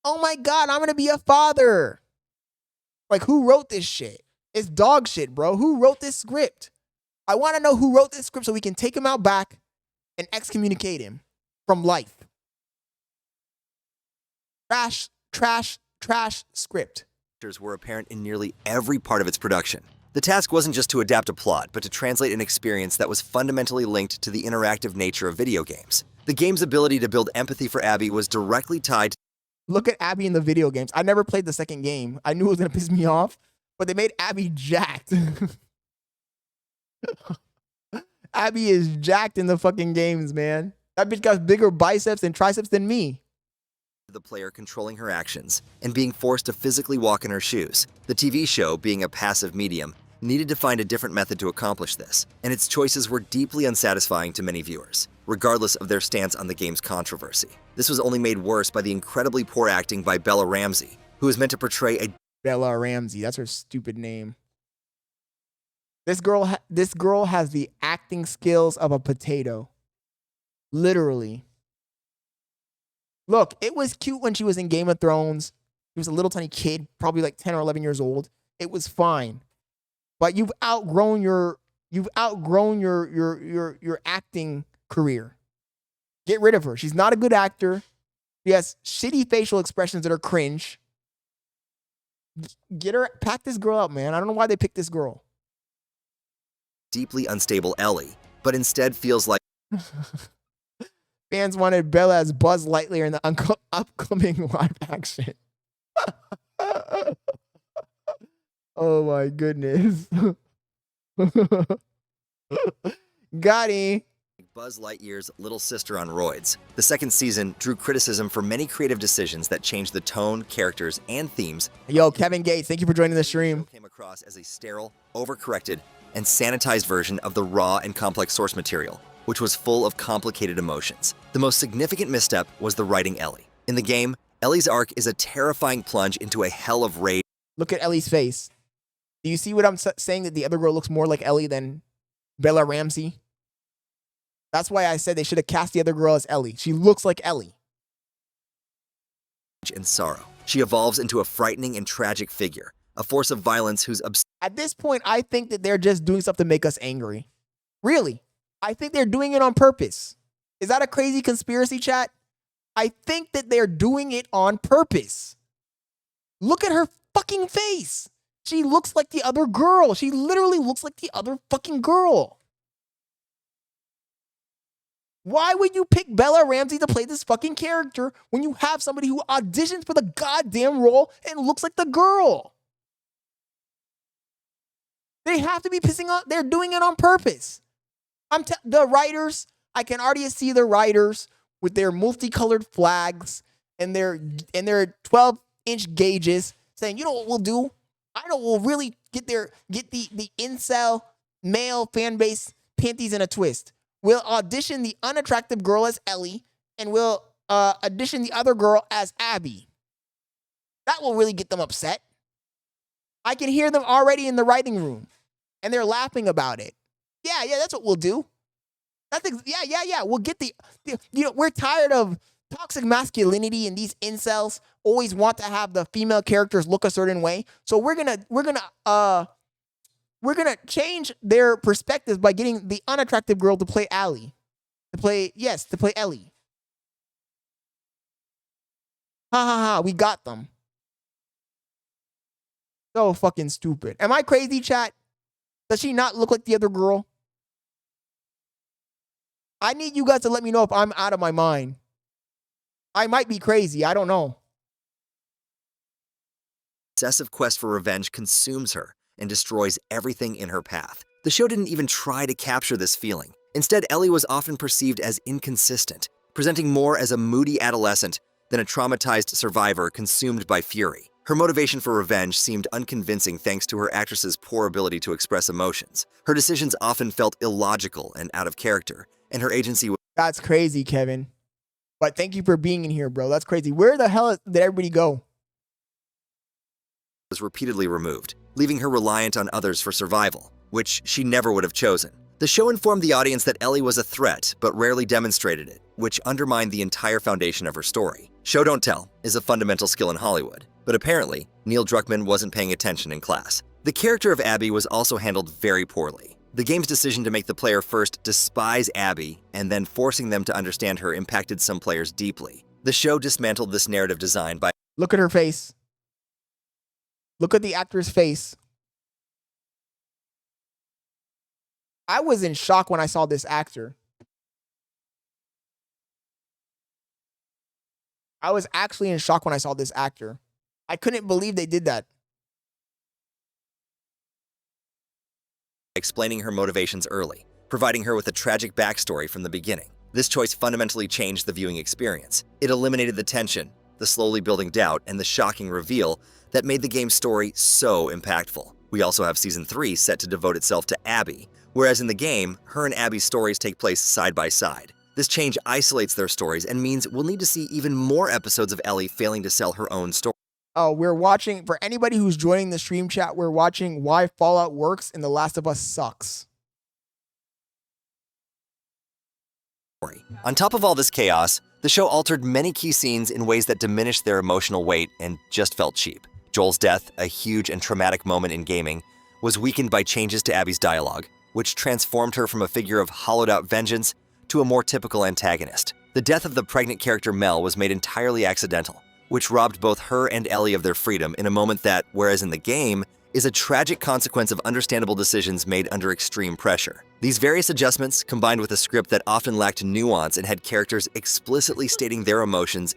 oh my God, I'm gonna be a father. Like, who wrote this shit? It's dog shit, bro. Who wrote this script? I want to know who wrote this script so we can take him out back and excommunicate him from life. Trash script. Were apparent in nearly every part of its production. The task wasn't just to adapt a plot, but to translate an experience that was fundamentally linked to the interactive nature of video games. The game's ability to build empathy for Abby was directly tied to... Look at Abby in the video games. I never played the second game. I knew it was going to piss me off, but they made Abby jacked. Abby is jacked in the fucking games, man. That bitch got bigger biceps and triceps than me. The player controlling her actions and being forced to physically walk in her shoes. The TV show, being a passive medium, needed to find a different method to accomplish this, and its choices were deeply unsatisfying to many viewers, regardless of their stance on the game's controversy. This was only made worse by the incredibly poor acting by Bella Ramsey, who is meant to portray a... Bella Ramsey, that's her stupid name. This girl has the acting skills of a potato. Literally. Look, it was cute when she was in Game of Thrones. She was a little tiny kid, probably like 10 or 11 years old. It was fine. But you've outgrown your acting career. Get rid of her. She's not a good actor. She has shitty facial expressions that are cringe. Pack this girl up, man. I don't know why they picked this girl. Deeply unstable Ellie, but instead feels like... Fans wanted Bella as Buzz Lightyear in the upcoming live action. Oh my goodness. Got him. Buzz Lightyear's little sister on roids. The second season drew criticism for many creative decisions that changed the tone, characters, and themes. Yo, Kevin Gates, thank you for joining the stream. Came across as a sterile, overcorrected, and sanitized version of the raw and complex source material, which was full of complicated emotions. The most significant misstep was the writing Ellie. In the game, Ellie's arc is a terrifying plunge into a hell of rage. Look at Ellie's face. Do you see what I'm saying, that the other girl looks more like Ellie than Bella Ramsey? That's why I said they should have cast the other girl as Ellie. She looks like Ellie. And sorrow. She evolves into a frightening and tragic figure, a force of violence whose... At this point, I think that they're just doing stuff to make us angry. Really. I think they're doing it on purpose. Is that a crazy conspiracy, chat? I think that they're doing it on purpose. Look at her fucking face. She looks like the other girl. She literally looks like the other fucking girl. Why would you pick Bella Ramsey to play this fucking character when you have somebody who auditions for the goddamn role and looks like the girl? They have to be pissing off. They're doing it on purpose. The writers, I can already see the writers with their multicolored flags and their 12-inch gauges saying, you know what we'll do? I know we'll really get the incel male fan base panties in a twist. We'll audition the unattractive girl as Ellie, and we'll audition the other girl as Abby. That will really get them upset. I can hear them already in the writing room, and they're laughing about it. Yeah, that's what we'll do. Yeah. We'll get we're tired of toxic masculinity, and these incels always want to have the female characters look a certain way. So we're gonna change their perspectives by getting the unattractive girl to play Ellie. To play Ellie. Ha, we got them. So fucking stupid. Am I crazy, chat? Does she not look like the other girl? I need you guys to let me know if I'm out of my mind. I might be crazy. I don't know. Obsessive quest for revenge consumes her and destroys everything in her path. The show didn't even try to capture this feeling. Instead, Ellie was often perceived as inconsistent, presenting more as a moody adolescent than a traumatized survivor consumed by fury. Her motivation for revenge seemed unconvincing thanks to her actress's poor ability to express emotions. Her decisions often felt illogical and out of character, and her agency was... That's crazy, Kevin. But thank you for being in here, bro. That's crazy. Where the hell did everybody go? ...was repeatedly removed, leaving her reliant on others for survival, which she never would have chosen. The show informed the audience that Ellie was a threat, but rarely demonstrated it, which undermined the entire foundation of her story. Show don't tell is a fundamental skill in Hollywood, but apparently, Neil Druckmann wasn't paying attention in class. The character of Abby was also handled very poorly. The game's decision to make the player first despise Abby and then forcing them to understand her impacted some players deeply. The show dismantled this narrative design by Look at her face. Look at the actor's face. I was in shock when I saw this actor. I was actually in shock when I saw this actor. I couldn't believe they did that. explaining her motivations early, providing her with a tragic backstory from the beginning. This choice fundamentally changed the viewing experience. It eliminated the tension, the slowly building doubt, and the shocking reveal that made the game's story so impactful. We also have Season 3 set to devote itself to Abby, whereas in the game, her and Abby's stories take place side by side. This change isolates their stories and means we'll need to see even more episodes of Ellie failing to sell her own story. Oh, we're watching, for anybody who's joining the stream chat, we're watching why Fallout works and The Last of Us sucks. On top of all this chaos, the show altered many key scenes in ways that diminished their emotional weight and just felt cheap. Joel's death, a huge and traumatic moment in gaming, was weakened by changes to Abby's dialogue, which transformed her from a figure of hollowed-out vengeance to a more typical antagonist. The death of the pregnant character Mel was made entirely accidental, which robbed both her and Ellie of their freedom in a moment that, whereas in the game, is a tragic consequence of understandable decisions made under extreme pressure. These various adjustments, combined with a script that often lacked nuance and had characters explicitly stating their emotions,